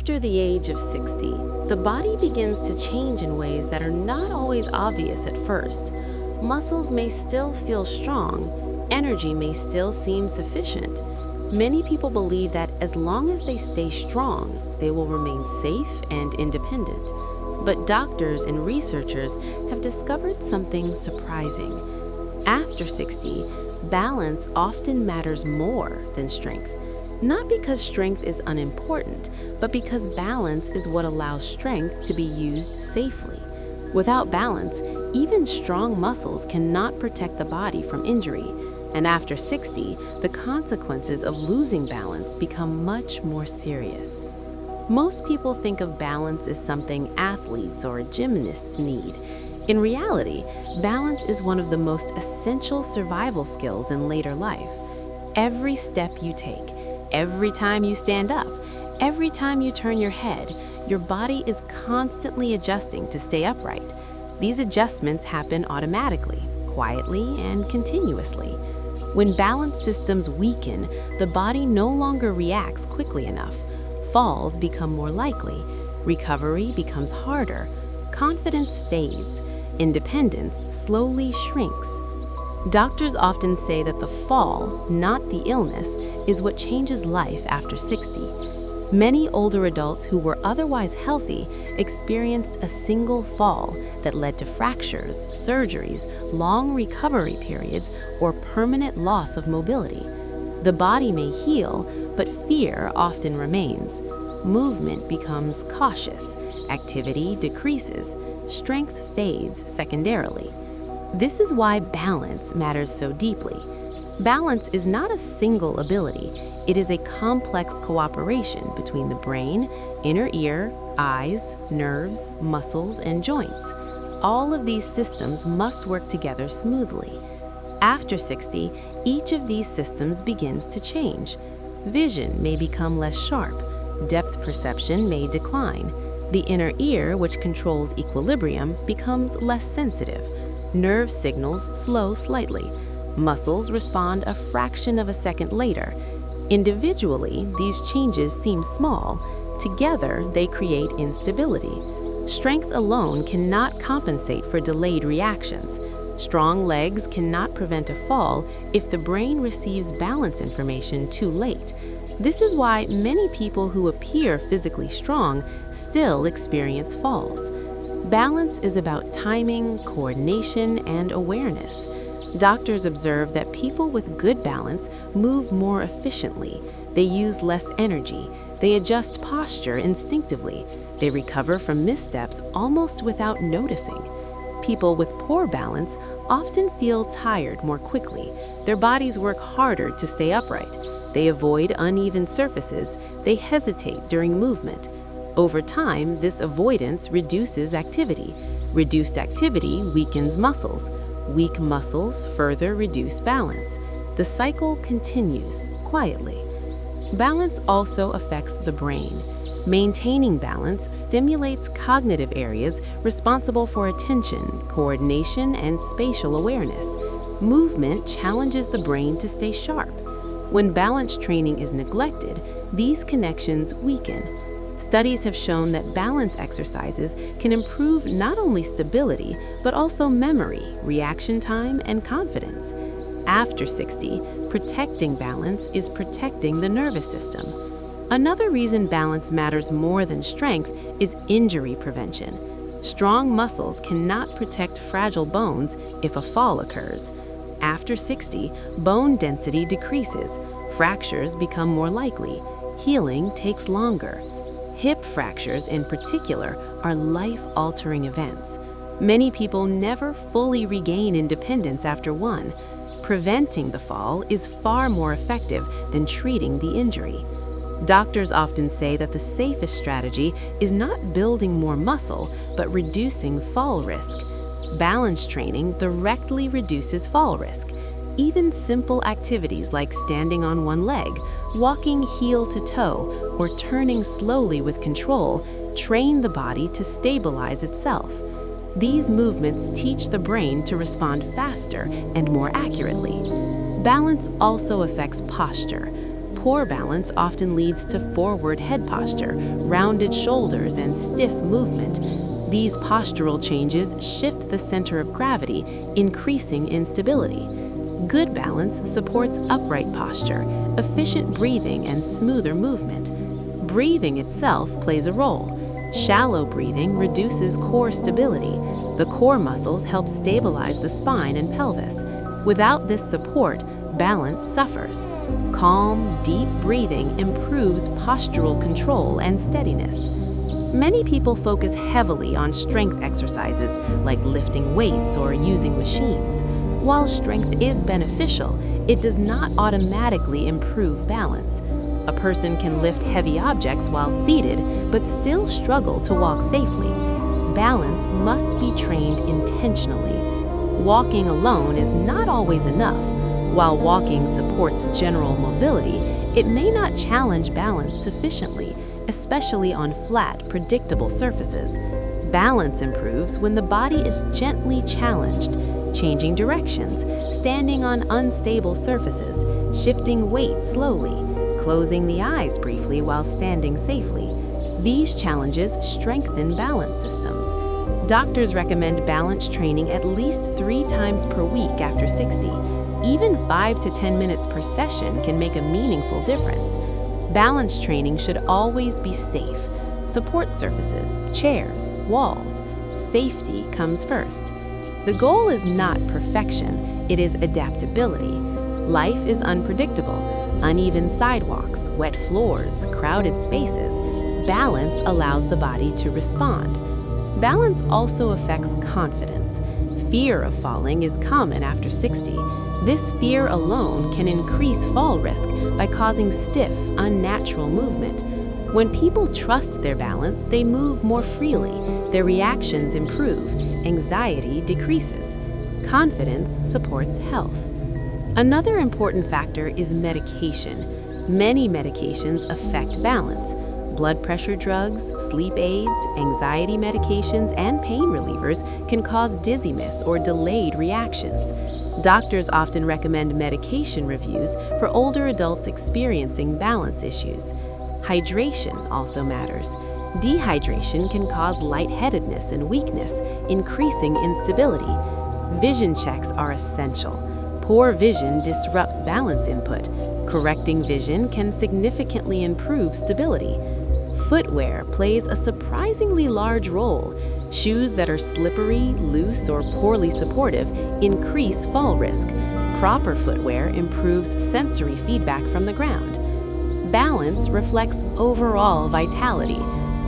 After the age of 60, the body begins to change in ways that are not always obvious at first. Muscles may still feel strong, energy may still seem sufficient. Many people believe that as long as they stay strong, they will remain safe and independent. But doctors and researchers have discovered something surprising. After 60, balance often matters more than strength. Not because strength is unimportant, but because balance is what allows strength to be used safely. Without balance, even strong muscles cannot protect the body from injury. And after 60, the consequences of losing balance become much more serious. Most people think of balance as something athletes or gymnasts need. In reality, balance is one of the most essential survival skills in later life. Every step you take, every time you stand up, every time you turn your head, your body is constantly adjusting to stay upright. These adjustments happen automatically, quietly, and continuously. When balance systems weaken, the body no longer reacts quickly enough. Falls become more likely, recovery becomes harder, confidence fades, independence slowly shrinks. Doctors often say that the fall, not the illness, is what changes life after 60. Many older adults who were otherwise healthy experienced a single fall that led to fractures, surgeries, long recovery periods, or permanent loss of mobility. The body may heal, but fear often remains. Movement becomes cautious, activity decreases, strength fades secondarily. This is why balance matters so deeply. Balance is not a single ability, it is a complex cooperation between the brain, inner ear, eyes, nerves, muscles, and joints. All of these systems must work together smoothly. After 60, each of these systems begins to change. Vision may become less sharp, depth perception may decline. The inner ear, which controls equilibrium, becomes less sensitive. Nerve signals slow slightly. Muscles respond a fraction of a second later. Individually, these changes seem small. Together, they create instability. Strength alone cannot compensate for delayed reactions. Strong legs cannot prevent a fall if the brain receives balance information too late. This is why many people who appear physically strong still experience falls. Balance is about timing, coordination, and awareness. Doctors observe that people with good balance move more efficiently. They use less energy. They adjust posture instinctively. They recover from missteps almost without noticing. People with poor balance often feel tired more quickly. Their bodies work harder to stay upright. They avoid uneven surfaces. They hesitate during movement. Over time, this avoidance reduces activity. Reduced activity weakens muscles. Weak muscles further reduce balance. The cycle continues quietly. Balance also affects the brain. Maintaining balance stimulates cognitive areas responsible for attention, coordination, and spatial awareness. Movement challenges the brain to stay sharp. When balance training is neglected, these connections weaken. Studies have shown that balance exercises can improve not only stability, but also memory, reaction time, and confidence. After 60, protecting balance is protecting the nervous system. Another reason balance matters more than strength is injury prevention. Strong muscles cannot protect fragile bones if a fall occurs. After 60, bone density decreases, fractures become more likely, healing takes longer. Hip fractures, in particular, are life-altering events. Many people never fully regain independence after one. Preventing the fall is far more effective than treating the injury. Doctors often say that the safest strategy is not building more muscle, but reducing fall risk. Balance training directly reduces fall risk. Even simple activities like standing on one leg, walking heel to toe, or turning slowly with control train the body to stabilize itself. These movements teach the brain to respond faster and more accurately. Balance also affects posture. Poor balance often leads to forward head posture, rounded shoulders, and stiff movement. These postural changes shift the center of gravity, increasing instability. Good balance supports upright posture, efficient breathing, and smoother movement. Breathing itself plays a role. Shallow breathing reduces core stability. The core muscles help stabilize the spine and pelvis. Without this support, balance suffers. Calm, deep breathing improves postural control and steadiness. Many people focus heavily on strength exercises like lifting weights or using machines. While strength is beneficial, it does not automatically improve balance. A person can lift heavy objects while seated, but still struggle to walk safely. Balance must be trained intentionally. Walking alone is not always enough. While walking supports general mobility, it may not challenge balance sufficiently, especially on flat, predictable surfaces. Balance improves when the body is gently challenged, changing directions, standing on unstable surfaces, shifting weight slowly, closing the eyes briefly while standing safely. These challenges strengthen balance systems. Doctors recommend balance training at least 3 times per week after 60. Even 5 to 10 minutes per session can make a meaningful difference. Balance training should always be safe. Support surfaces, chairs, walls. Safety comes first. The goal is not perfection, it is adaptability. Life is unpredictable. Uneven sidewalks, wet floors, crowded spaces. Balance allows the body to respond. Balance also affects confidence. Fear of falling is common after 60. This fear alone can increase fall risk by causing stiff, unnatural movement. When people trust their balance, they move more freely, their reactions improve, anxiety decreases. Confidence supports health. Another important factor is medication. Many medications affect balance. Blood pressure drugs, sleep aids, anxiety medications, and pain relievers can cause dizziness or delayed reactions. Doctors often recommend medication reviews for older adults experiencing balance issues. Hydration also matters. Dehydration can cause lightheadedness and weakness, increasing instability. Vision checks are essential. Poor vision disrupts balance input. Correcting vision can significantly improve stability. Footwear plays a surprisingly large role. Shoes that are slippery, loose, or poorly supportive increase fall risk. Proper footwear improves sensory feedback from the ground. Balance reflects overall vitality.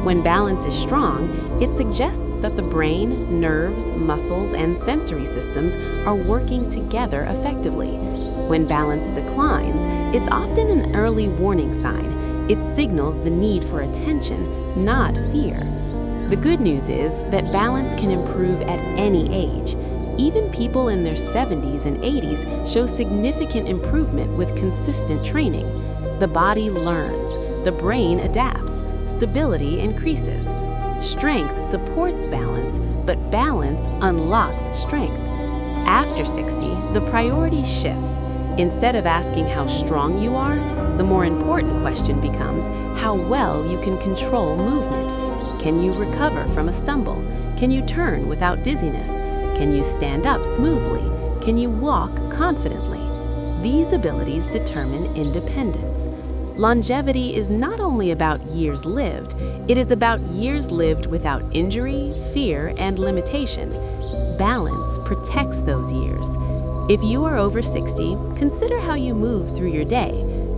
When balance is strong, it suggests that the brain, nerves, muscles, and sensory systems are working together effectively. When balance declines, it's often an early warning sign. It signals the need for attention, not fear. The good news is that balance can improve at any age. Even people in their 70s and 80s show significant improvement with consistent training. The body learns, the brain adapts, stability increases. Strength supports balance, but balance unlocks strength. After 60, the priority shifts. Instead of asking how strong you are, the more important question becomes how well you can control movement. Can you recover from a stumble? Can you turn without dizziness? Can you stand up smoothly? Can you walk confidently? These abilities determine independence. Longevity is not only about years lived, it is about years lived without injury, fear, and limitation. Balance protects those years. If you are over 60, consider how you move through your day.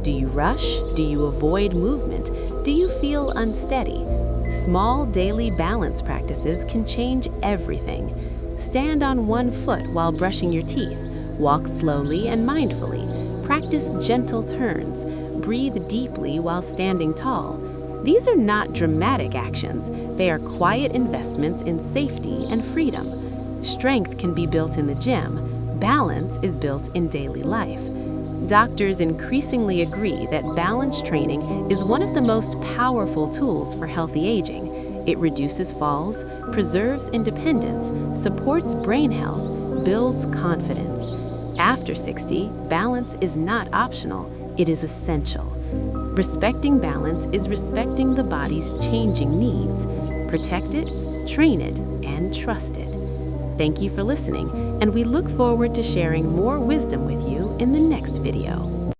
Do you rush? Do you avoid movement? Do you feel unsteady? Small daily balance practices can change everything. Stand on one foot while brushing your teeth. Walk slowly and mindfully. Practice gentle turns. Breathe deeply while standing tall. These are not dramatic actions. They are quiet investments in safety and freedom. Strength can be built in the gym. Balance is built in daily life. Doctors increasingly agree that balance training is one of the most powerful tools for healthy aging. It reduces falls, preserves independence, supports brain health, builds confidence. After 60, balance is not optional, it is essential. Respecting balance is respecting the body's changing needs. Protect it, train it, and trust it. Thank you for listening, and we look forward to sharing more wisdom with you in the next video.